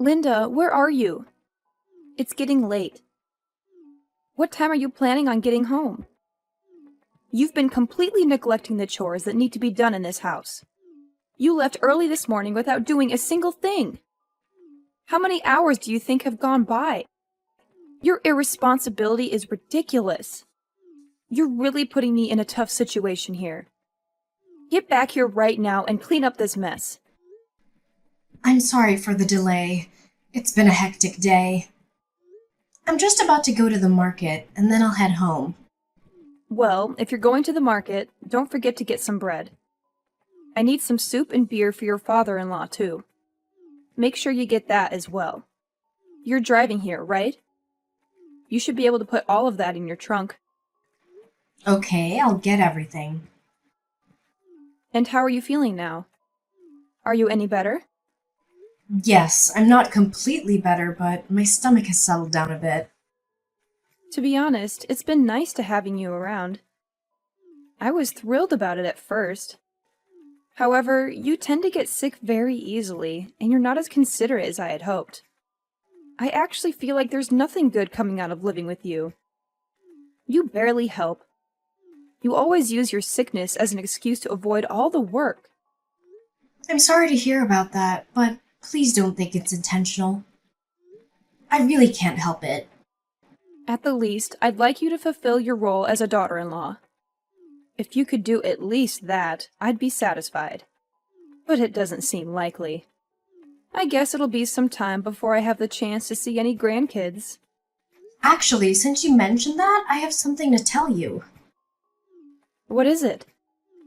Linda, where are you? It's getting late. What time are you planning on getting home? You've been completely neglecting the chores that need to be done in this house. You left early this morning without doing a single thing. How many hours do you think have gone by? Your irresponsibility is ridiculous. You're really putting me in a tough situation here. Get back here right now and clean up this mess. I'm sorry for the delay. It's been a hectic day. I'm just about to go to the market, and then I'll head home. Well, if you're going to the market, don't forget to get some bread. I need some soup and beer for your father-in-law, too. Make sure you get that as well. You're driving here, right? You should be able to put all of that in your trunk. Okay, I'll get everything. And how are you feeling now? Are you any better? Yes, I'm not completely better, but my stomach has settled down a bit. To be honest, it's been nice to having you around. I was thrilled about it at first. However, you tend to get sick very easily, and you're not as considerate as I had hoped. I actually feel like there's nothing good coming out of living with you. You barely help. You always use your sickness as an excuse to avoid all the work. I'm sorry to hear about that, but please don't think it's intentional. I really can't help it. At the least, I'd like you to fulfill your role as a daughter-in-law. If you could do at least that, I'd be satisfied. But it doesn't seem likely. I guess it'll be some time before I have the chance to see any grandkids. Actually, since you mentioned that, I have something to tell you. What is it?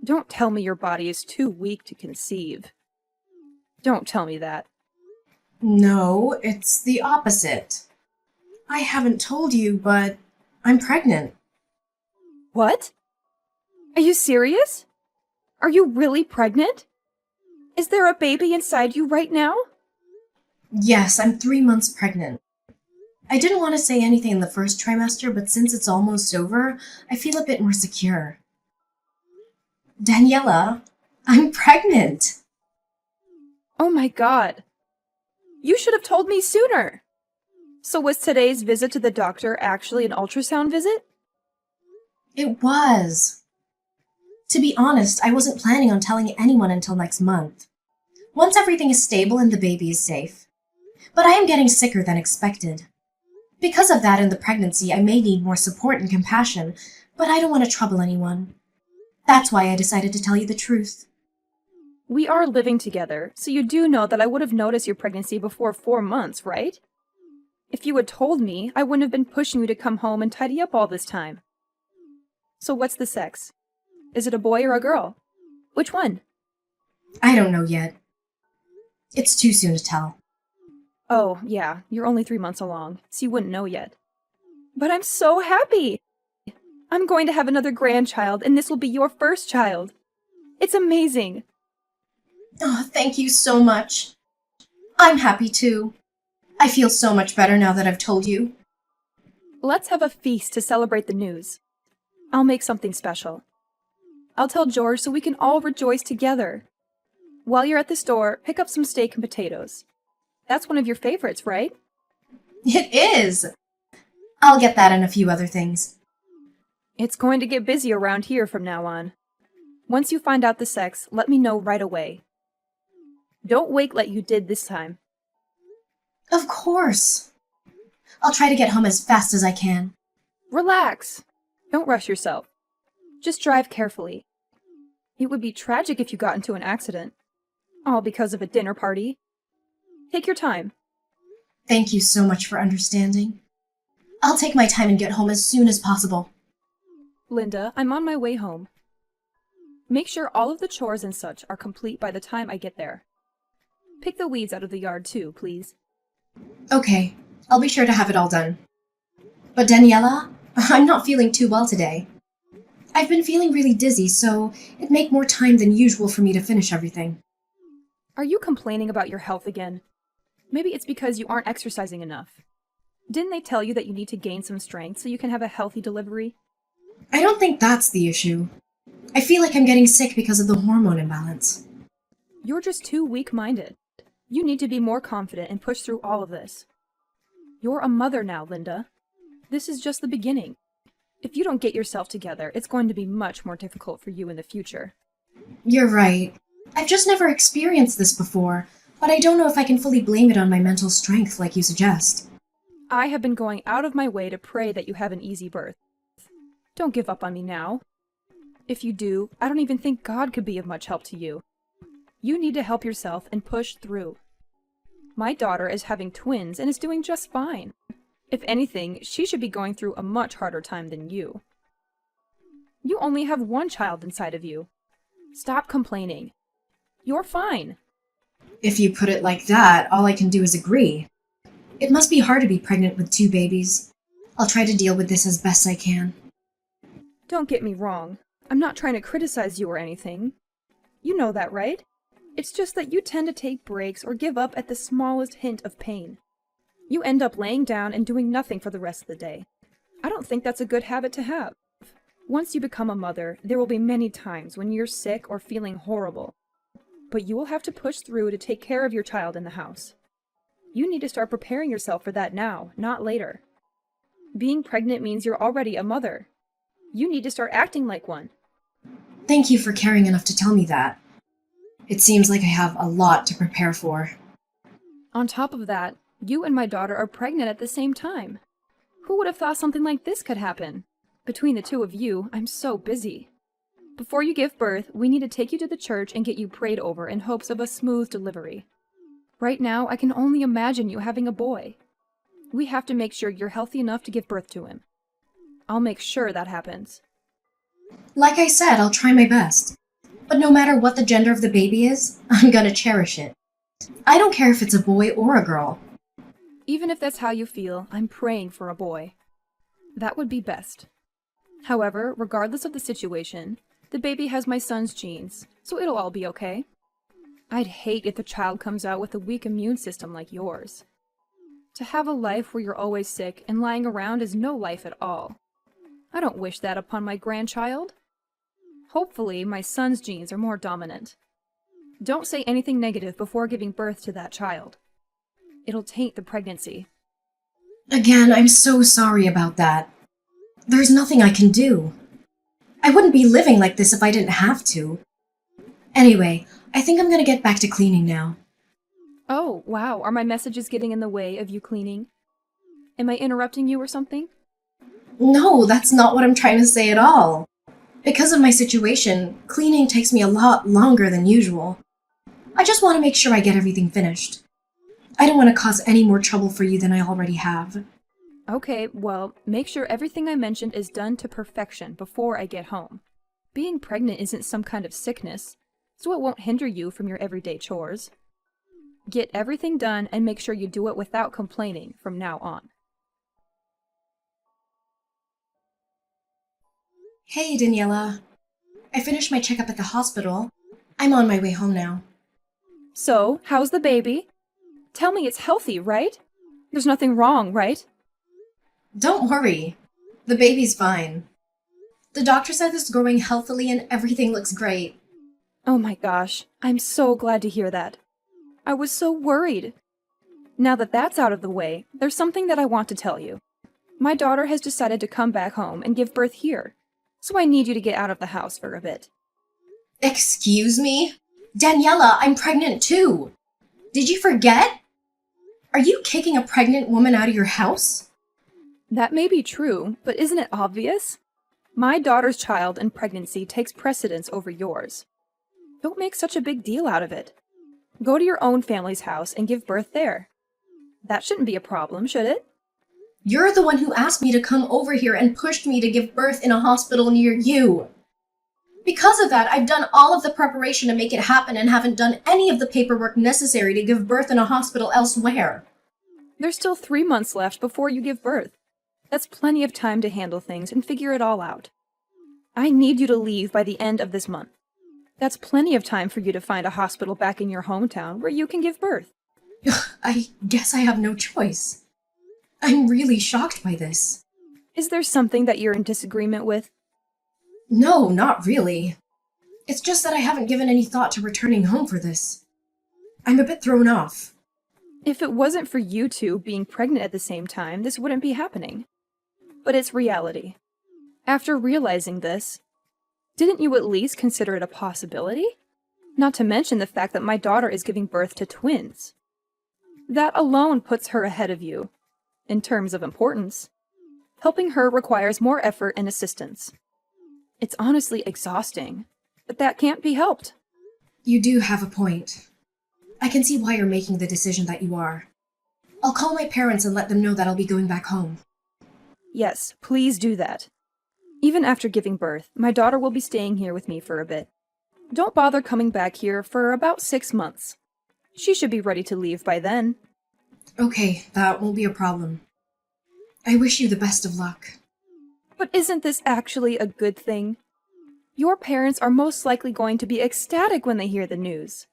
Don't tell me your body is too weak to conceive. Don't tell me that. No, it's the opposite. I haven't told you, but I'm pregnant. What? Are you serious? Are you really pregnant? Is there a baby inside you right now? Yes, I'm 3 months pregnant. I didn't want to say anything in the first trimester, but since it's almost over, I feel a bit more secure. Daniela, I'm pregnant. Oh my god. You should have told me sooner. So was today's visit to the doctor actually an ultrasound visit? It was. To be honest, I wasn't planning on telling anyone until next month. Once everything is stable and the baby is safe. But I am getting sicker than expected. Because of that in the pregnancy, I may need more support and compassion, but I don't want to trouble anyone. That's why I decided to tell you the truth. We are living together, so you do know that I would have noticed your pregnancy before 4 months, right? If you had told me, I wouldn't have been pushing you to come home and tidy up all this time. So what's the sex? Is it a boy or a girl? Which one? I don't know yet. It's too soon to tell. Oh, yeah, you're only 3 months along, so you wouldn't know yet. But I'm so happy! I'm going to have another grandchild, and this will be your first child. It's amazing! Oh, thank you so much. I'm happy too. I feel so much better now that I've told you. Let's have a feast to celebrate the news. I'll make something special. I'll tell George so we can all rejoice together. While you're at the store, pick up some steak and potatoes. That's one of your favorites, right? It is! I'll get that and a few other things. It's going to get busy around here from now on. Once you find out the sex, let me know right away. Don't wait like you did this time. Of course. I'll try to get home as fast as I can. Relax. Don't rush yourself. Just drive carefully. It would be tragic if you got into an accident. All because of a dinner party. Take your time. Thank you so much for understanding. I'll take my time and get home as soon as possible. Linda, I'm on my way home. Make sure all of the chores and such are complete by the time I get there. Pick the weeds out of the yard too, please. Okay, I'll be sure to have it all done. But Daniela, I'm not feeling too well today. I've been feeling really dizzy, so it'd make more time than usual for me to finish everything. Are you complaining about your health again? Maybe it's because you aren't exercising enough. Didn't they tell you that you need to gain some strength so you can have a healthy delivery? I don't think that's the issue. I feel like I'm getting sick because of the hormone imbalance. You're just too weak-minded. You need to be more confident and push through all of this. You're a mother now, Linda. This is just the beginning. If you don't get yourself together, it's going to be much more difficult for you in the future. You're right. I've just never experienced this before, but I don't know if I can fully blame it on my mental strength like you suggest. I have been going out of my way to pray that you have an easy birth. Don't give up on me now. If you do, I don't even think God could be of much help to you. You need to help yourself and push through. My daughter is having twins and is doing just fine. If anything, she should be going through a much harder time than you. You only have one child inside of you. Stop complaining. You're fine. If you put it like that, all I can do is agree. It must be hard to be pregnant with 2 babies. I'll try to deal with this as best I can. Don't get me wrong. I'm not trying to criticize you or anything. You know that, right? It's just that you tend to take breaks or give up at the smallest hint of pain. You end up laying down and doing nothing for the rest of the day. I don't think that's a good habit to have. Once you become a mother, there will be many times when you're sick or feeling horrible. But you will have to push through to take care of your child in the house. You need to start preparing yourself for that now, not later. Being pregnant means you're already a mother. You need to start acting like one. Thank you for caring enough to tell me that. It seems like I have a lot to prepare for. On top of that, you and my daughter are pregnant at the same time. Who would have thought something like this could happen? Between the two of you, I'm so busy. Before you give birth, we need to take you to the church and get you prayed over in hopes of a smooth delivery. Right now, I can only imagine you having a boy. We have to make sure you're healthy enough to give birth to him. I'll make sure that happens. Like I said, I'll try my best. But no matter what the gender of the baby is, I'm gonna cherish it. I don't care if it's a boy or a girl. Even if that's how you feel, I'm praying for a boy. That would be best. However, regardless of the situation, the baby has my son's genes, so it'll all be okay. I'd hate if the child comes out with a weak immune system like yours. To have a life where you're always sick and lying around is no life at all. I don't wish that upon my grandchild. Hopefully, my son's genes are more dominant. Don't say anything negative before giving birth to that child. It'll taint the pregnancy. Again, I'm so sorry about that. There's nothing I can do. I wouldn't be living like this if I didn't have to. Anyway, I think I'm gonna get back to cleaning now. Oh, wow, are my messages getting in the way of you cleaning? Am I interrupting you or something? No, that's not what I'm trying to say at all. Because of my situation, cleaning takes me a lot longer than usual. I just want to make sure I get everything finished. I don't want to cause any more trouble for you than I already have. Okay, well, make sure everything I mentioned is done to perfection before I get home. Being pregnant isn't some kind of sickness, so it won't hinder you from your everyday chores. Get everything done and make sure you do it without complaining from now on. Hey, Daniela. I finished my checkup at the hospital. I'm on my way home now. So, how's the baby? Tell me it's healthy, right? There's nothing wrong, right? Don't worry. The baby's fine. The doctor said it's growing healthily and everything looks great. Oh my gosh, I'm so glad to hear that. I was so worried. Now that that's out of the way, there's something that I want to tell you. My daughter has decided to come back home and give birth here, so I need you to get out of the house for a bit. Excuse me? Daniela, I'm pregnant too. Did you forget? Are you kicking a pregnant woman out of your house? That may be true, but isn't it obvious? My daughter's child and pregnancy takes precedence over yours. Don't make such a big deal out of it. Go to your own family's house and give birth there. That shouldn't be a problem, should it? You're the one who asked me to come over here and pushed me to give birth in a hospital near you. Because of that, I've done all of the preparation to make it happen and haven't done any of the paperwork necessary to give birth in a hospital elsewhere. There's still 3 months left before you give birth. That's plenty of time to handle things and figure it all out. I need you to leave by the end of this month. That's plenty of time for you to find a hospital back in your hometown where you can give birth. I guess I have no choice. I'm really shocked by this. Is there something that you're in disagreement with? No, not really. It's just that I haven't given any thought to returning home for this. I'm a bit thrown off. If it wasn't for you two being pregnant at the same time, this wouldn't be happening. But it's reality. After realizing this, didn't you at least consider it a possibility? Not to mention the fact that my daughter is giving birth to twins. That alone puts her ahead of you, in terms of importance. Helping her requires more effort and assistance. It's honestly exhausting, but that can't be helped. You do have a point. I can see why you're making the decision that you are. I'll call my parents and let them know that I'll be going back home. Yes, please do that. Even after giving birth, my daughter will be staying here with me for a bit. Don't bother coming back here for about 6 months. She should be ready to leave by then. Okay, that won't be a problem. I wish you the best of luck. But isn't this actually a good thing? Your parents are most likely going to be ecstatic when they hear the news.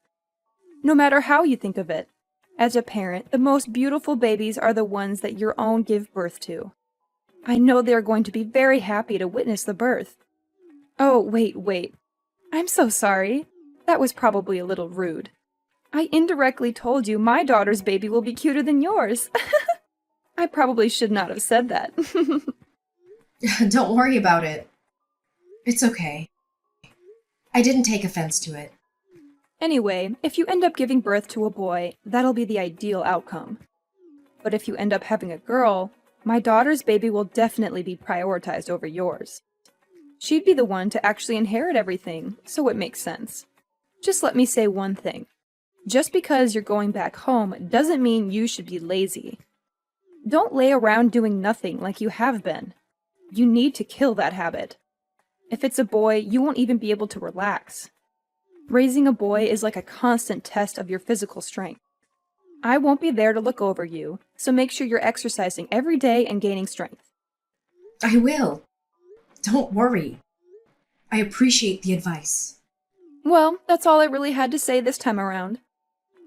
No matter how you think of it, as a parent, the most beautiful babies are the ones that your own give birth to. I know they're going to be very happy to witness the birth. Oh, wait. I'm so sorry. That was probably a little rude. I indirectly told you my daughter's baby will be cuter than yours. I probably should not have said that. Don't worry about it. It's okay. I didn't take offense to it. Anyway, if you end up giving birth to a boy, that'll be the ideal outcome. But if you end up having a girl, my daughter's baby will definitely be prioritized over yours. She'd be the one to actually inherit everything, so it makes sense. Just let me say one thing. Just because you're going back home doesn't mean you should be lazy. Don't lay around doing nothing like you have been. You need to kill that habit. If it's a boy, you won't even be able to relax. Raising a boy is like a constant test of your physical strength. I won't be there to look over you, so make sure you're exercising every day and gaining strength. I will. Don't worry. I appreciate the advice. Well, that's all I really had to say this time around.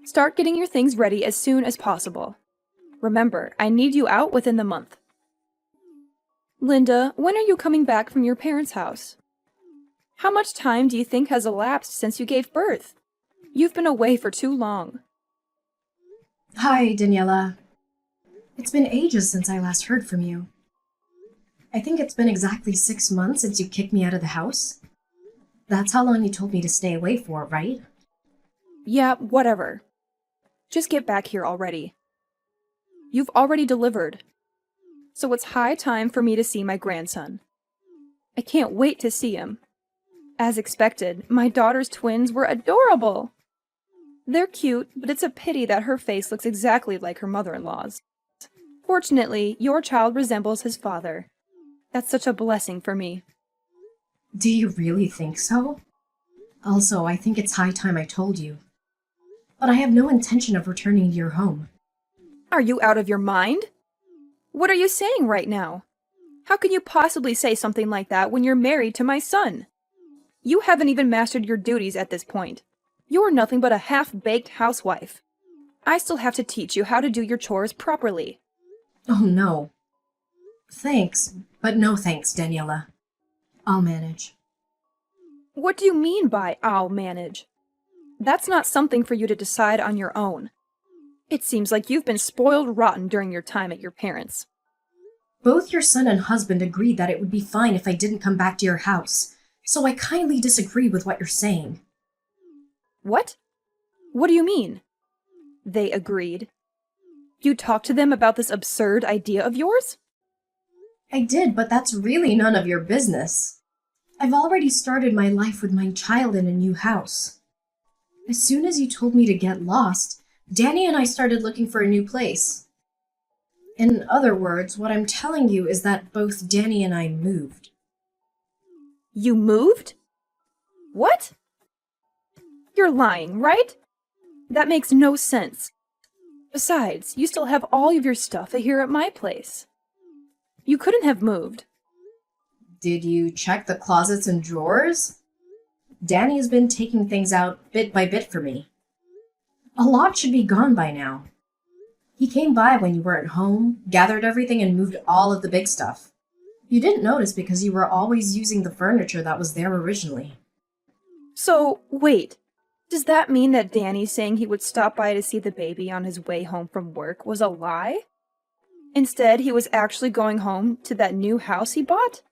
Start getting your things ready as soon as possible. Remember, I need you out within the month. Linda, when are you coming back from your parents' house? How much time do you think has elapsed since you gave birth? You've been away for too long. Hi, Daniela. It's been ages since I last heard from you. I think it's been exactly 6 months since you kicked me out of the house. That's how long you told me to stay away for, right? Yeah, whatever. Just get back here already. You've already delivered. So it's high time for me to see my grandson. I can't wait to see him. As expected, my daughter's twins were adorable. They're cute, but it's a pity that her face looks exactly like her mother-in-law's. Fortunately, your child resembles his father. That's such a blessing for me. Do you really think so? Also, I think it's high time I told you. But I have no intention of returning to your home. Are you out of your mind? What are you saying right now? How can you possibly say something like that when you're married to my son? You haven't even mastered your duties at this point. You're nothing but a half-baked housewife. I still have to teach you how to do your chores properly. Oh no. Thanks, but no thanks, Daniela. I'll manage. What do you mean by I'll manage? That's not something for you to decide on your own. It seems like you've been spoiled rotten during your time at your parents'. Both your son and husband agreed that it would be fine if I didn't come back to your house, so I kindly disagree with what you're saying. What? What do you mean? They agreed. You talked to them about this absurd idea of yours? I did, but that's really none of your business. I've already started my life with my child in a new house. As soon as you told me to get lost, Danny and I started looking for a new place. In other words, what I'm telling you is that both Danny and I moved. You moved? What? You're lying, right? That makes no sense. Besides, you still have all of your stuff here at my place. You couldn't have moved. Did you check the closets and drawers? Danny has been taking things out bit by bit for me. A lot should be gone by now. He came by when you weren't home, gathered everything, and moved all of the big stuff. You didn't notice because you were always using the furniture that was there originally. So, wait. Does that mean that Danny saying he would stop by to see the baby on his way home from work was a lie? Instead, he was actually going home to that new house he bought?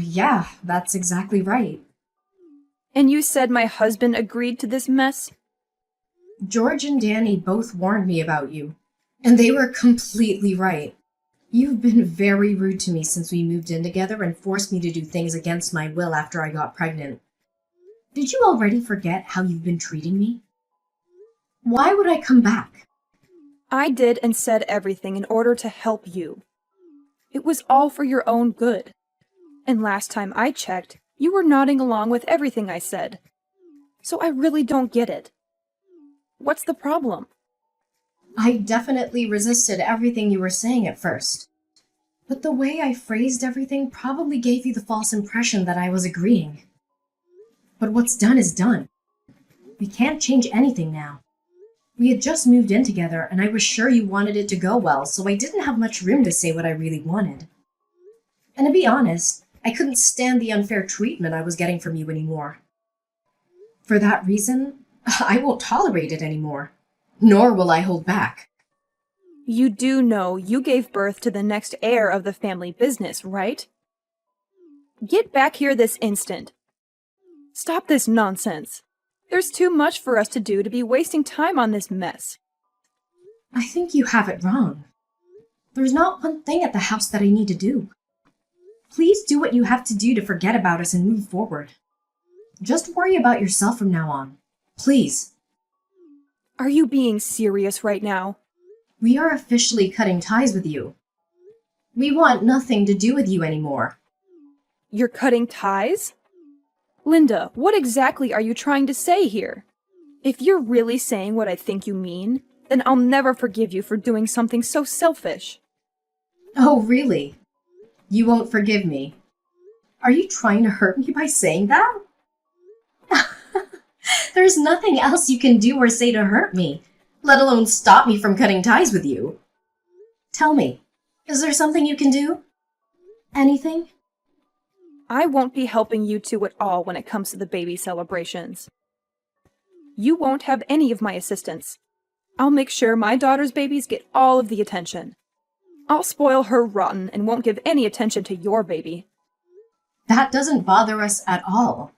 Yeah, that's exactly right. And you said my husband agreed to this mess? George and Danny both warned me about you, and they were completely right. You've been very rude to me since we moved in together and forced me to do things against my will after I got pregnant. Did you already forget how you've been treating me? Why would I come back? I did and said everything in order to help you. It was all for your own good. And last time I checked, you were nodding along with everything I said. So I really don't get it. What's the problem? I definitely resisted everything you were saying at first. But the way I phrased everything probably gave you the false impression that I was agreeing. But what's done is done. We can't change anything now. We had just moved in together, and I was sure you wanted it to go well, so I didn't have much room to say what I really wanted. And to be honest, I couldn't stand the unfair treatment I was getting from you anymore. For that reason, I won't tolerate it anymore. Nor will I hold back. You do know you gave birth to the next heir of the family business, right? Get back here this instant. Stop this nonsense. There's too much for us to do to be wasting time on this mess. I think you have it wrong. There's not one thing at the house that I need to do. Please do what you have to do to forget about us and move forward. Just worry about yourself from now on. Please. Are you being serious right now? We are officially cutting ties with you. We want nothing to do with you anymore. You're cutting ties? Linda, what exactly are you trying to say here? If you're really saying what I think you mean, then I'll never forgive you for doing something so selfish. Oh, really? You won't forgive me? Are you trying to hurt me by saying that? There's nothing else you can do or say to hurt me, let alone stop me from cutting ties with you. Tell me, is there something you can do? Anything? I won't be helping you two at all when it comes to the baby celebrations. You won't have any of my assistance. I'll make sure my daughter's babies get all of the attention. I'll spoil her rotten and won't give any attention to your baby. That doesn't bother us at all.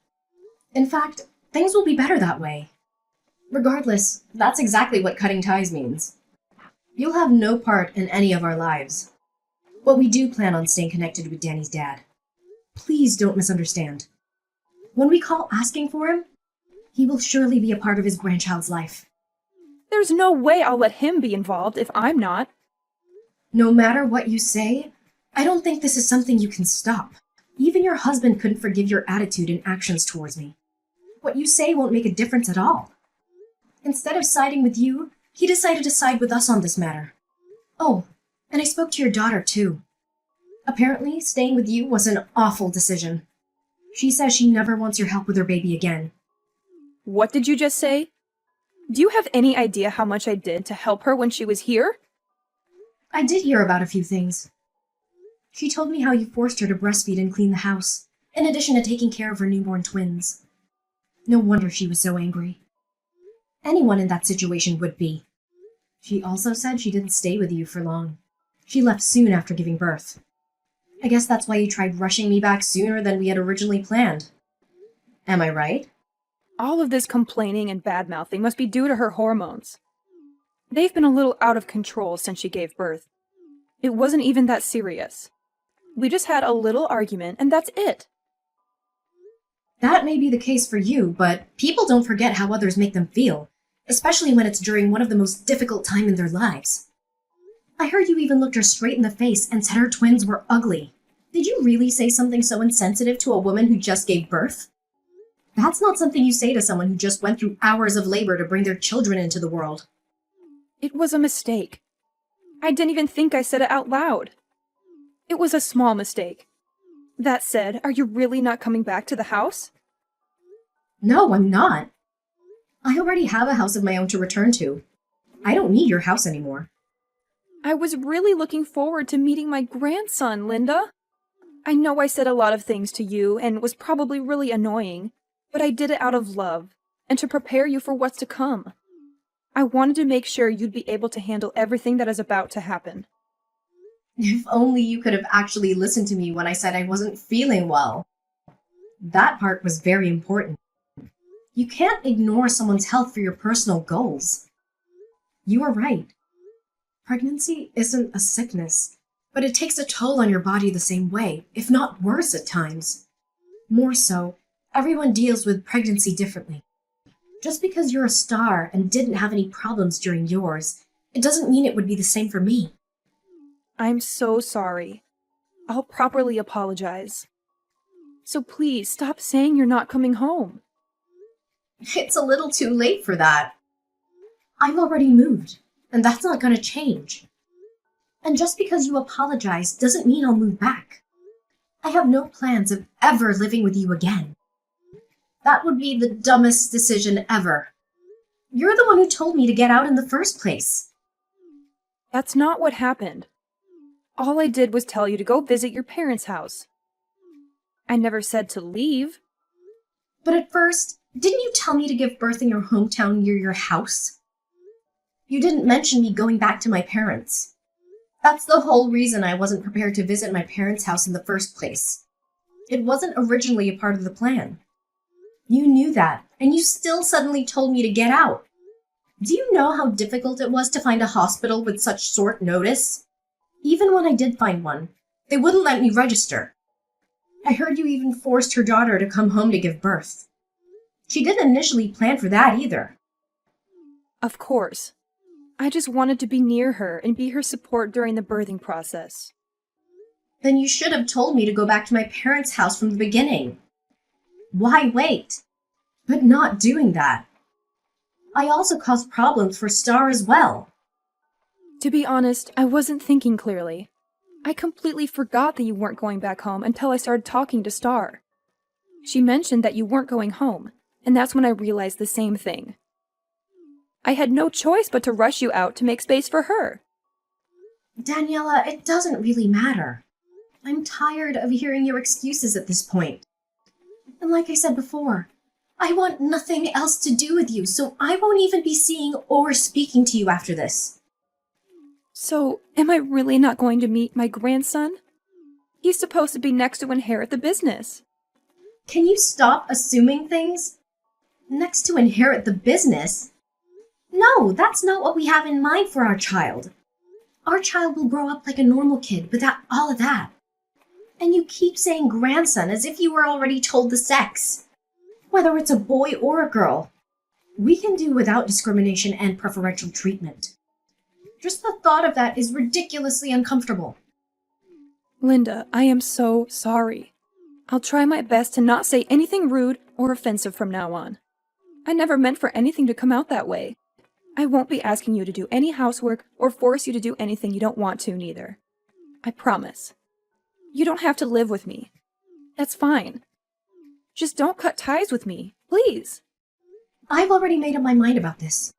In fact, things will be better that way. Regardless, that's exactly what cutting ties means. You'll have no part in any of our lives. But we do plan on staying connected with Danny's dad. Please don't misunderstand. When we call asking for him, he will surely be a part of his grandchild's life. There's no way I'll let him be involved if I'm not. No matter what you say, I don't think this is something you can stop. Even your husband couldn't forgive your attitude and actions towards me. What you say won't make a difference at all. Instead of siding with you, he decided to side with us on this matter. Oh, and I spoke to your daughter too. Apparently, staying with you was an awful decision. She says she never wants your help with her baby again. What did you just say? Do you have any idea how much I did to help her when she was here? I did hear about a few things. She told me how you forced her to breastfeed and clean the house, in addition to taking care of her newborn twins. No wonder she was so angry. Anyone in that situation would be. She also said she didn't stay with you for long. She left soon after giving birth. I guess that's why you tried rushing me back sooner than we had originally planned. Am I right? All of this complaining and bad-mouthing must be due to her hormones. They've been a little out of control since she gave birth. It wasn't even that serious. We just had a little argument, and that's it. That may be the case for you, but people don't forget how others make them feel, especially when it's during one of the most difficult times in their lives. I heard you even looked her straight in the face and said her twins were ugly. Did you really say something so insensitive to a woman who just gave birth? That's not something you say to someone who just went through hours of labor to bring their children into the world. It was a mistake. I didn't even think I said it out loud. It was a small mistake. That said, are you really not coming back to the house? No, I'm not. I already have a house of my own to return to. I don't need your house anymore. I was really looking forward to meeting my grandson, Linda. I know I said a lot of things to you and was probably really annoying, but I did it out of love, and to prepare you for what's to come. I wanted to make sure you'd be able to handle everything that is about to happen. If only you could have actually listened to me when I said I wasn't feeling well. That part was very important. You can't ignore someone's health for your personal goals. You are right. Pregnancy isn't a sickness, but it takes a toll on your body the same way, if not worse at times. More so, everyone deals with pregnancy differently. Just because you're a star and didn't have any problems during yours, it doesn't mean it would be the same for me. I'm so sorry. I'll properly apologize. So please stop saying you're not coming home. It's a little too late for that. I've already moved, and that's not going to change. And just because you apologize doesn't mean I'll move back. I have no plans of ever living with you again. That would be the dumbest decision ever. You're the one who told me to get out in the first place. That's not what happened. All I did was tell you to go visit your parents' house. I never said to leave. But at first, didn't you tell me to give birth in your hometown near your house? You didn't mention me going back to my parents. That's the whole reason I wasn't prepared to visit my parents' house in the first place. It wasn't originally a part of the plan. You knew that, and you still suddenly told me to get out. Do you know how difficult it was to find a hospital with such short notice? Even when I did find one, they wouldn't let me register. I heard you even forced her daughter to come home to give birth. She didn't initially plan for that either. Of course. I just wanted to be near her and be her support during the birthing process. Then you should have told me to go back to my parents' house from the beginning. Why wait? But not doing that. I also caused problems for Star as well. To be honest, I wasn't thinking clearly. I completely forgot that you weren't going back home until I started talking to Star. She mentioned that you weren't going home, and that's when I realized the same thing. I had no choice but to rush you out to make space for her. Daniela, it doesn't really matter. I'm tired of hearing your excuses at this point. And like I said before, I want nothing else to do with you, so I won't even be seeing or speaking to you after this. So, am I really not going to meet my grandson? He's supposed to be next to inherit the business. Can you stop assuming things? Next to inherit the business? No, that's not what we have in mind for our child. Our child will grow up like a normal kid without all of that. And you keep saying grandson as if you were already told the sex. Whether it's a boy or a girl. We can do without discrimination and preferential treatment. Just the thought of that is ridiculously uncomfortable. Linda, I am so sorry. I'll try my best to not say anything rude or offensive from now on. I never meant for anything to come out that way. I won't be asking you to do any housework or force you to do anything you don't want to, neither. I promise. You don't have to live with me. That's fine. Just don't cut ties with me, please. I've already made up my mind about this.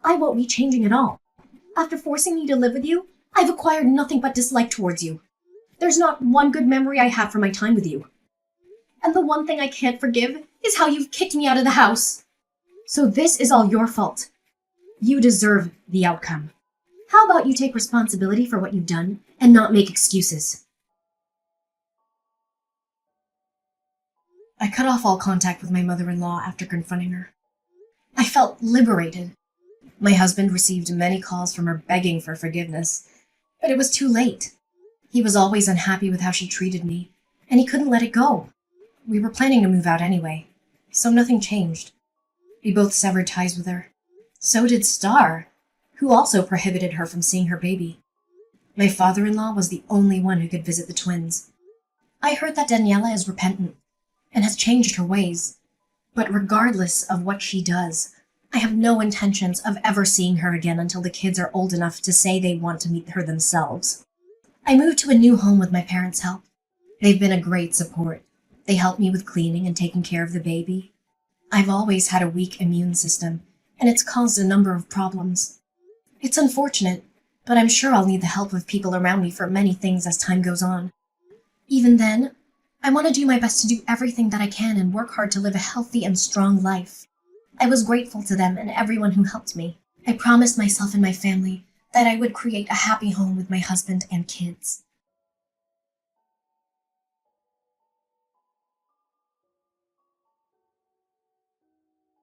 I won't be changing at all. After forcing me to live with you, I've acquired nothing but dislike towards you. There's not one good memory I have from my time with you. And the one thing I can't forgive is how you've kicked me out of the house. So this is all your fault. You deserve the outcome. How about you take responsibility for what you've done and not make excuses? I cut off all contact with my mother-in-law after confronting her. I felt liberated. My husband received many calls from her begging for forgiveness, but it was too late. He was always unhappy with how she treated me, and he couldn't let it go. We were planning to move out anyway, so nothing changed. We both severed ties with her. So did Star, who also prohibited her from seeing her baby. My father-in-law was the only one who could visit the twins. I heard that Daniela is repentant and has changed her ways, but regardless of what she does, I have no intentions of ever seeing her again until the kids are old enough to say they want to meet her themselves. I moved to a new home with my parents' help. They've been a great support. They help me with cleaning and taking care of the baby. I've always had a weak immune system, and it's caused a number of problems. It's unfortunate, but I'm sure I'll need the help of people around me for many things as time goes on. Even then, I want to do my best to do everything that I can and work hard to live a healthy and strong life. I was grateful to them and everyone who helped me. I promised myself and my family that I would create a happy home with my husband and kids.